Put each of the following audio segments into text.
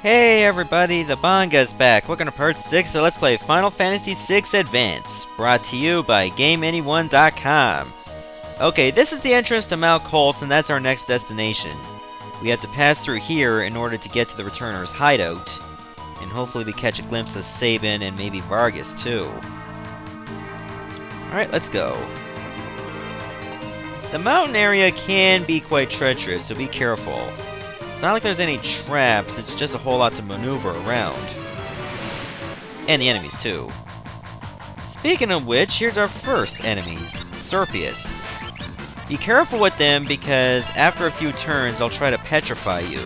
Hey everybody, the Banga's back. Welcome to part 6 of Let's Play Final Fantasy VI Advance, brought to you by GameAnyone.com. Okay, this is the entrance to Mount Kolts, and that's our next destination. We have to pass through here in order to get to the Returner's hideout, and hopefully we catch a glimpse of Sabin and maybe Vargas too. Alright, let's go. The mountain area can be quite treacherous, so be careful. It's not like there's any traps, it's just a whole lot to maneuver around. And the enemies, too. Speaking of which, here's our first enemies, Serpius. Be careful with them, because after a few turns, they'll try to petrify you.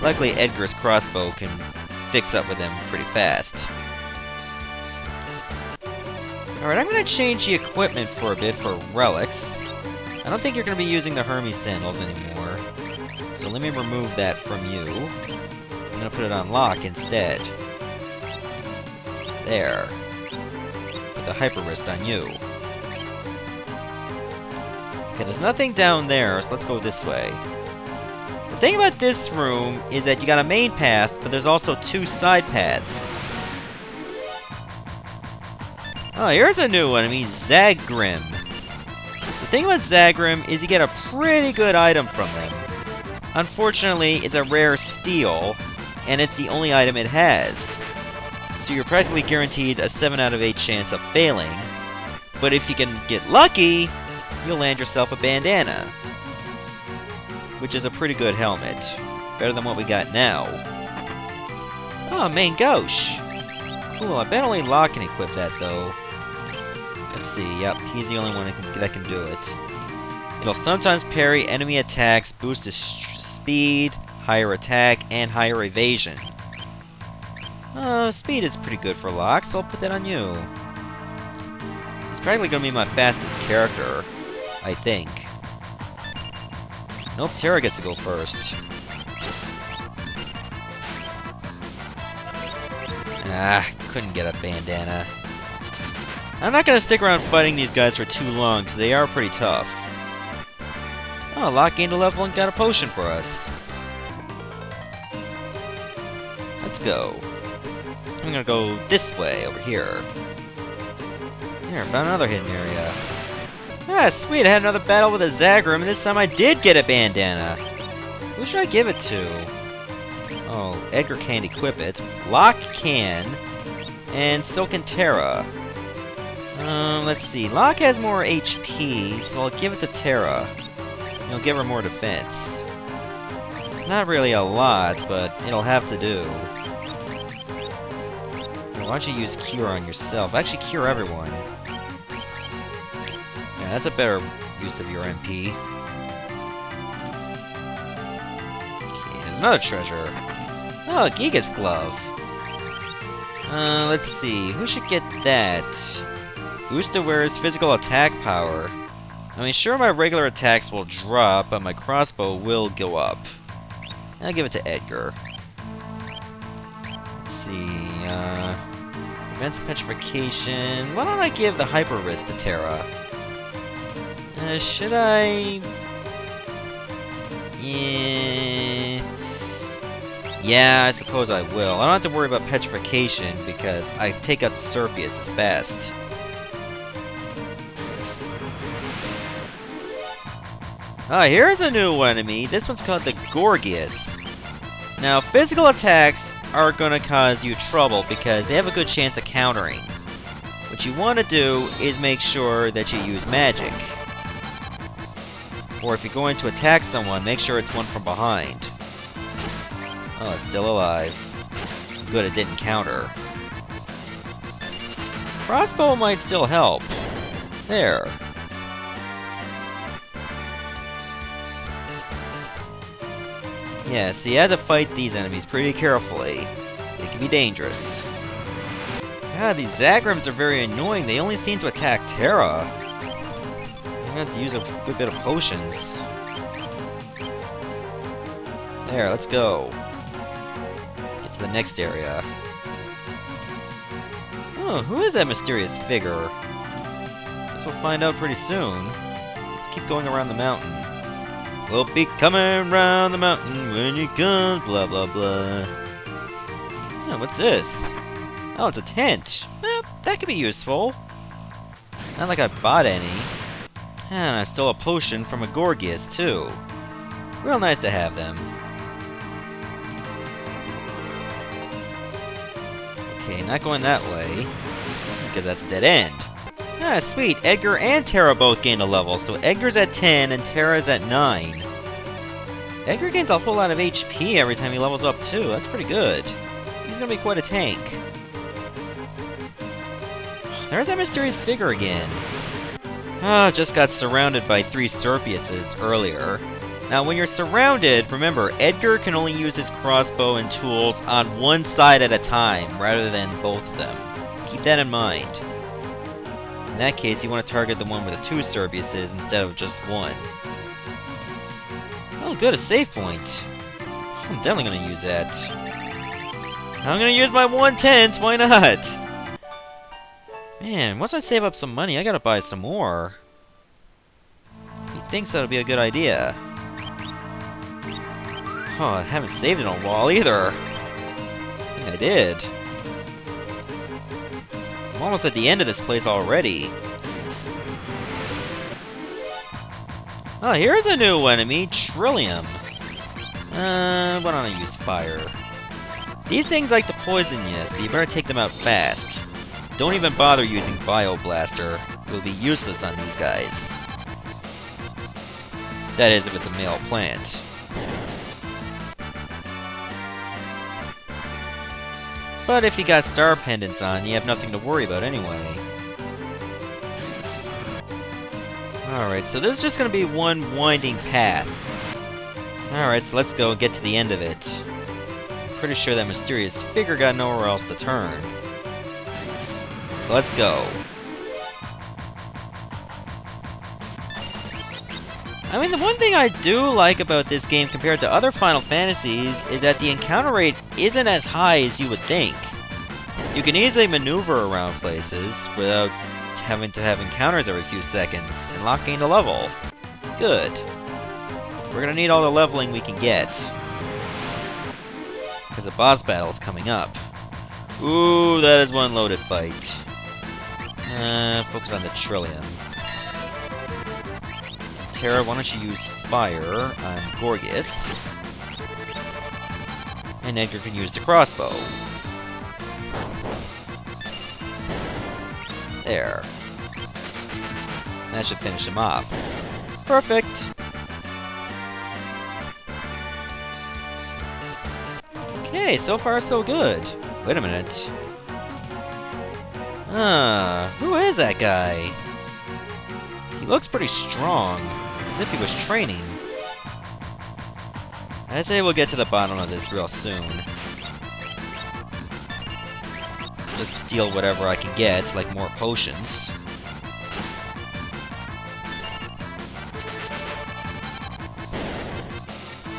Luckily, Edgar's crossbow can fix up with them pretty fast. Alright, I'm going to change the equipment for a bit for relics. I don't think you're going to be using the Hermes sandals anymore. So let me remove that from you. I'm going to put it on lock instead. There. Put the hyper wrist on you. Okay, there's nothing down there, so let's go this way. The thing about this room is that you got a main path, but there's also two side paths. Oh, here's a new one. I mean, Zagrim. The thing about Zagrim is you get a pretty good item from them. Unfortunately, it's a rare steal, and it's the only item it has. So you're practically guaranteed a 7 out of 8 chance of failing. But if you can get lucky, you'll land yourself a bandana. Which is a pretty good helmet. Better than what we got now. Oh, main gauche. Cool, I bet only Locke can equip that, though. Let's see, yep, he's the only one that can do it. It'll sometimes parry enemy attacks, boost his speed, higher attack, and higher evasion. Speed is pretty good for Locke, so I'll put that on you. He's probably going to be my fastest character, I think. Nope, Terra gets to go first. Couldn't get a bandana. I'm not going to stick around fighting these guys for too long, because they are pretty tough. Oh, Locke gained a level and got a potion for us. Let's go. I'm gonna go this way, over here. Here, found another hidden area. Ah, sweet, I had another battle with a Zagrim, and this time I did get a bandana. Who should I give it to? Oh, Edgar can't equip it. Locke can. And so can Terra. Let's see. Locke has more HP, so I'll give it to Terra. It'll give her more defense. It's not really a lot, but it'll have to do. Why don't you use Cure on yourself? Actually, cure everyone. Yeah, that's a better use of your MP. Okay, there's another treasure. Oh, Giga's Glove. Let's see. Who should get that? Boost to wear's physical attack power. I mean, sure, my regular attacks will drop, but my crossbow will go up. I'll give it to Edgar. Let's see, prevents petrification. Why don't I give the hyper wrist to Terra? Should I? Yeah, I suppose I will. I don't have to worry about petrification because I take up Serpius as fast. Ah, here's a new enemy. This one's called the Gorgias. Now, physical attacks are going to cause you trouble because they have a good chance of countering. What you want to do is make sure that you use magic. Or if you're going to attack someone, make sure it's one from behind. Oh, it's still alive. Good, it didn't counter. Crossbow might still help. There. Yeah, see, I had to fight these enemies pretty carefully. They can be dangerous. God, these Zagrims are very annoying. They only seem to attack Terra. I'm gonna have to use a good bit of potions. There, let's go. Get to the next area. Oh, who is that mysterious figure? Guess we'll find out pretty soon. Let's keep going around the mountain. We'll be coming round the mountain when you come, blah blah blah. Oh, what's this? Oh, it's a tent. That could be useful. Not like I bought any. And I stole a potion from a Gorgias, too. Real nice to have them. Okay, not going that way, because that's a dead end. Ah, sweet. Edgar and Terra both gained a level, so Edgar's at 10 and Terra's at 9. Edgar gains a whole lot of HP every time he levels up, too. That's pretty good. He's gonna be quite a tank. There's that mysterious figure again. Ah, just got surrounded by 3 Serpiuses earlier. Now, when you're surrounded, remember, Edgar can only use his crossbow and tools on one side at a time, rather than both of them. Keep that in mind. In that case, you want to target the one with the 2 Serpiuses instead of just one. Oh, good, a save point. I'm definitely going to use that. I'm going to use my 110s, why not? Man, once I save up some money, I gotta buy some more. He thinks that'll be a good idea. Oh, I haven't saved in a while either. I think I did. I'm almost at the end of this place already. Oh, here's a new enemy, Trillium. Why don't I use fire? These things like to poison you, so you better take them out fast. Don't even bother using Bioblaster. It will be useless on these guys. That is, if it's a male plant. But if you got star pendants on, you have nothing to worry about anyway. Alright, so this is just going to be one winding path. Alright, so let's go get to the end of it. I'm pretty sure that mysterious figure got nowhere else to turn. So let's go. I mean, the one thing I do like about this game compared to other Final Fantasies is that the encounter rate isn't as high as you would think. You can easily maneuver around places without having to have encounters every few seconds and locking into level. Good. We're gonna need all the leveling we can get, because a boss battle is coming up. Ooh, that is one loaded fight. Focus on the Trillium. Terra, why don't you use fire on Gorgias? And Edgar can use the crossbow. There. That should finish him off. Perfect! Okay, so far so good. Wait a minute. Who is that guy? He looks pretty strong, as if he was training. I say we'll get to the bottom of this real soon. Just steal whatever I can get, like more potions.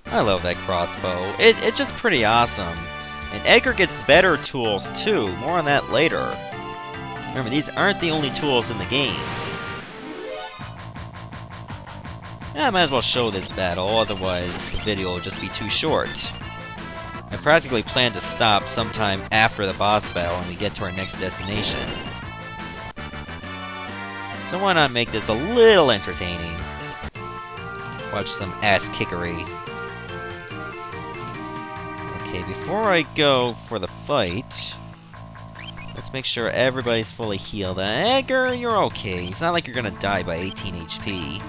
I love that crossbow. It's just pretty awesome. And Edgar gets better tools too, more on that later. Remember, these aren't the only tools in the game. Yeah, I might as well show this battle, otherwise the video will just be too short. I practically plan to stop sometime after the boss battle and we get to our next destination. So why not make this a little entertaining? Watch some ass-kickery. Okay, before I go for the fight, let's make sure everybody's fully healed. Edgar, you're okay. It's not like you're gonna die by 18 HP.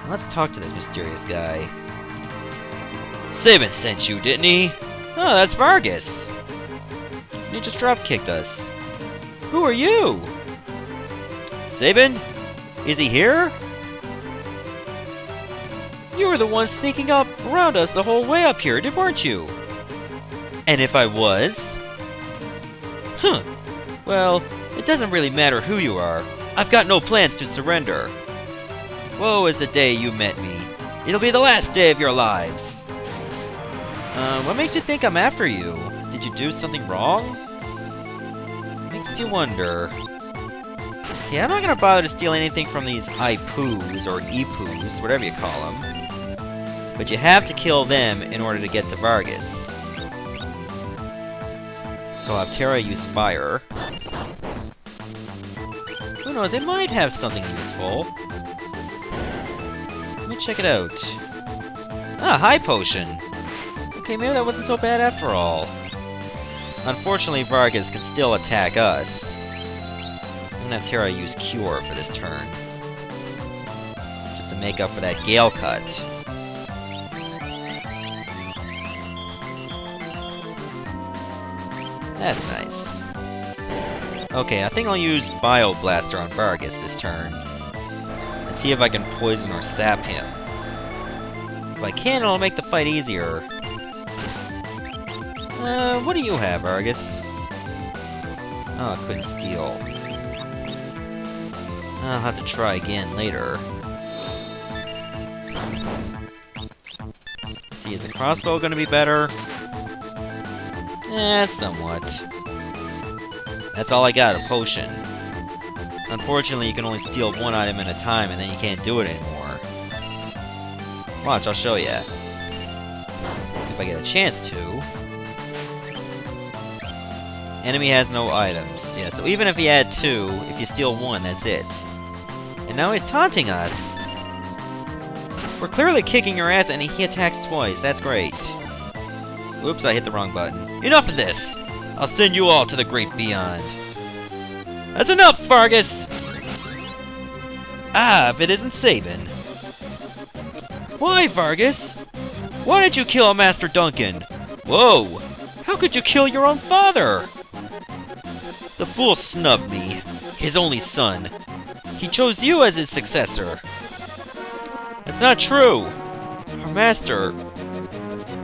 Let's talk to this mysterious guy. Sabin sent you, didn't he? Oh, that's Vargas. He just drop-kicked us. Who are you? Sabin? Is he here? You were the one sneaking up around us the whole way up here, weren't you? And if I was? Huh. Well, it doesn't really matter who you are. I've got no plans to surrender. Woe is the day you met me. It'll be the last day of your lives. What makes you think I'm after you? Did you do something wrong? Makes you wonder. Okay, I'm not gonna bother to steal anything from these Ipoos, or Epoos, whatever you call them. but you have to kill them in order to get to Vargas. So I'll have Terra use fire. Who knows, it might have something useful. Let me check it out. Ah, high potion! Okay, maybe that wasn't so bad after all. Unfortunately, Vargas can still attack us. I'm gonna have Terra use Cure for this turn. Just to make up for that Gale Cut. That's nice. Okay, I think I'll use Bio Blaster on Vargas this turn. And see if I can poison or sap him. If I can, it'll make the fight easier. What do you have, Vargas? Oh, I couldn't steal. I'll have to try again later. Let's see, is the crossbow gonna be better? Somewhat. That's all I got, a potion. Unfortunately, you can only steal one item at a time, and then you can't do it anymore. Watch, I'll show ya. If I get a chance to. Enemy has no items. Yeah, so even if he had two, if you steal one, that's it. And now he's taunting us! We're clearly kicking your ass, and he attacks twice. That's great. Oops, I hit the wrong button. Enough of this! I'll send you all to the great beyond. That's enough, Vargas! Ah, if it isn't Sabin. Why, Vargas? Why did you kill Master Duncan? Whoa! How could you kill your own father? The fool snubbed me, his only son. He chose you as his successor. That's not true. Our master...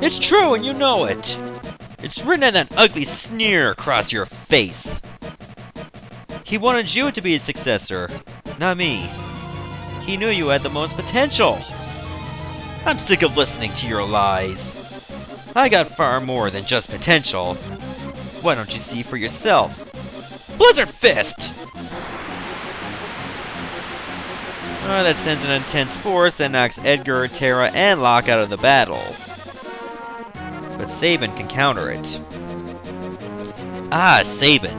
It's true, and you know it. It's written in that ugly sneer across your face. He wanted you to be his successor, not me. He knew you had the most potential. I'm sick of listening to your lies. I got far more than just potential. Why don't you see for yourself? Blizzard Fist! That sends an intense force that knocks Edgar, Terra, and Locke out of the battle. But Sabin can counter it. Ah, Sabin.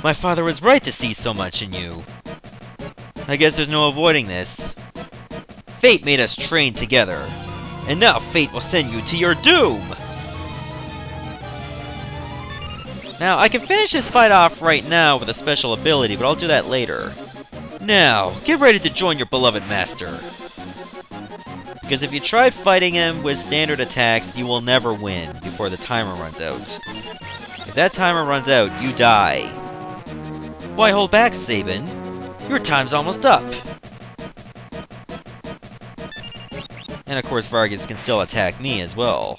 My father was right to see so much in you. I guess there's no avoiding this. Fate made us train together, and now Fate will send you to your doom! Now, I can finish this fight off right now with a special ability, but I'll do that later. Now, get ready to join your beloved master. Because if you try fighting him with standard attacks, you will never win before the timer runs out. If that timer runs out, you die. Why hold back, Sabin? Your time's almost up. And of course, Vargas can still attack me as well.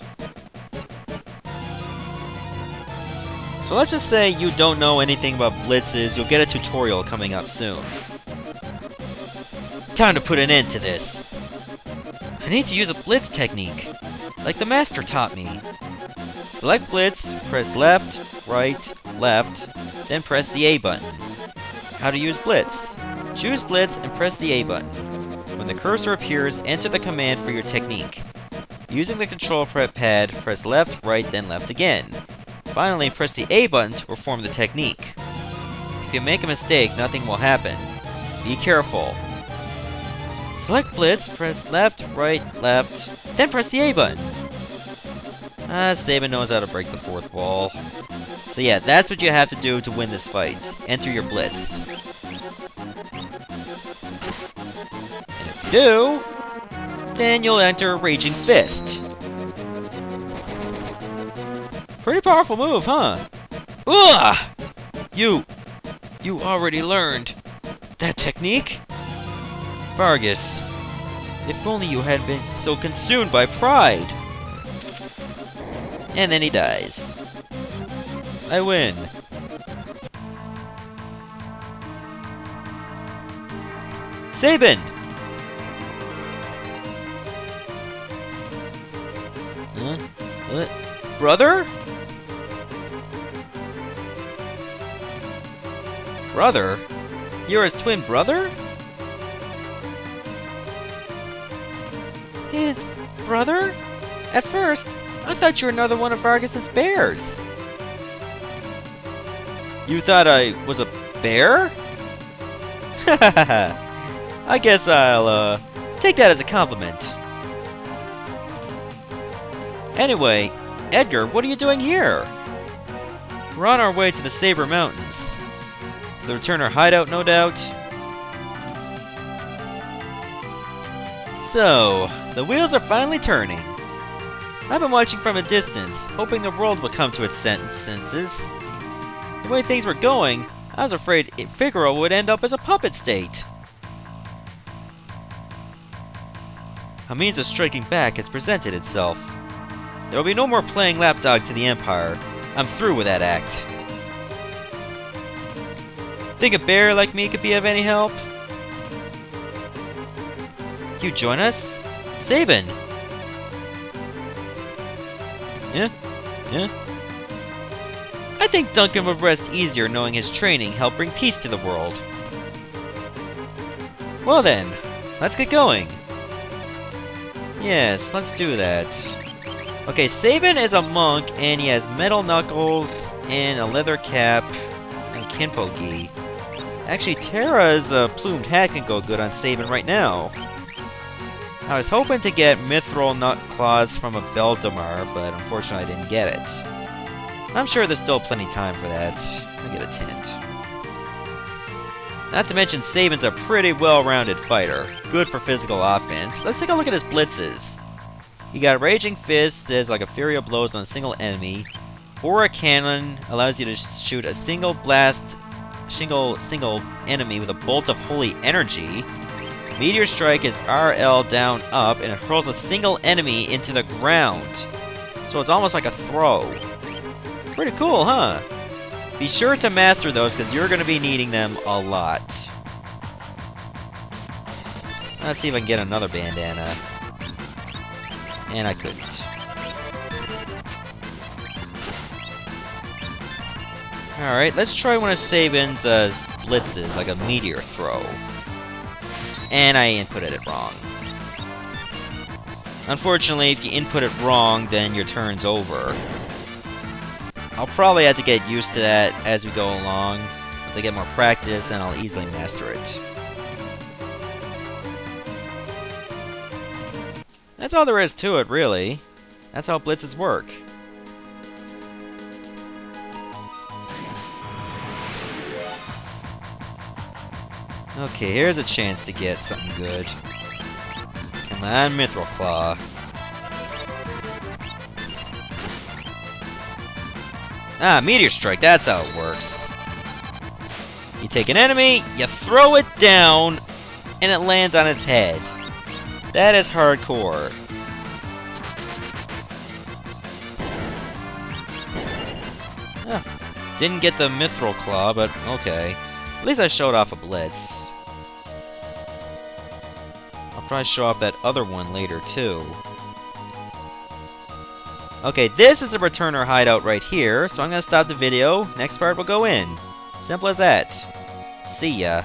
So let's just say you don't know anything about blitzes. You'll get a tutorial coming up soon. Time to put an end to this. I need to use a blitz technique, like the master taught me. Select blitz, press left, right, left, then press the A button. How to use blitz. Choose blitz and press the A button. When the cursor appears, enter the command for your technique. Using the control pad, press left, right, then left again. Finally, press the A button to perform the technique. If you make a mistake, nothing will happen. Be careful. Select blitz, press left, right, left, then press the A button. Sabin knows how to break the fourth wall. So yeah, that's what you have to do to win this fight. Enter your blitz. And if you do, then you'll enter Raging Fist. Pretty powerful move, huh? Ugh! You already learned that technique? Vargas, if only you hadn't been so consumed by pride. And then he dies. I win. Sabin! Huh? What? Brother? Brother? You're his twin brother? His brother? At first, I thought you were another one of Vargas's bears. You thought I was a bear? I guess I'll, take that as a compliment. Anyway, Edgar, what are you doing here? We're on our way to the Saber Mountains. The returner hideout, no doubt. So, the wheels are finally turning. I've been watching from a distance, hoping the world would come to its senses. The way things were going, I was afraid Figaro would end up as a puppet state. A means of striking back has presented itself. There will be no more playing lapdog to the Empire. I'm through with that act. Think a bear like me could be of any help? You join us? Sabin! Yeah? I think Duncan would rest easier knowing his training helped bring peace to the world. Well then, let's get going. Yes, let's do that. Okay, Sabin is a monk, and he has metal knuckles, and a leather cap, and Kenpo gi. Actually, Terra's plumed hat can go good on Sabin right now. I was hoping to get mithril nut claws from a Beldamar, but unfortunately I didn't get it. I'm sure there's still plenty of time for that. I'll get a tint. Not to mention Sabin's a pretty well-rounded fighter. Good for physical offense. Let's take a look at his blitzes. You got Raging Fist, there's like a Fury of Blows on a single enemy. Aura Cannon allows you to shoot a single blast, single enemy with a bolt of holy energy. Meteor Strike is RL down up, and it hurls a single enemy into the ground. So it's almost like a throw. Pretty cool, huh? Be sure to master those, because you're going to be needing them a lot. Let's see if I can get another bandana. And I couldn't. Alright, let's try one of Sabin's blitzes, like a meteor throw. And I inputted it wrong. Unfortunately, if you input it wrong, then your turn's over. I'll probably have to get used to that as we go along. Once I get more practice, and I'll easily master it. That's all there is to it, really. That's how blitzes work. Okay, here's a chance to get something good. Come on, Mithril Claw. Ah, Meteor Strike, that's how it works. You take an enemy, you throw it down, and it lands on its head. That is hardcore. Didn't get the Mithril Claw, but okay. At least I showed off a blitz. I'll probably show off that other one later, too. Okay, this is the returner hideout right here, so I'm gonna stop the video. Next part will go in. Simple as that. See ya.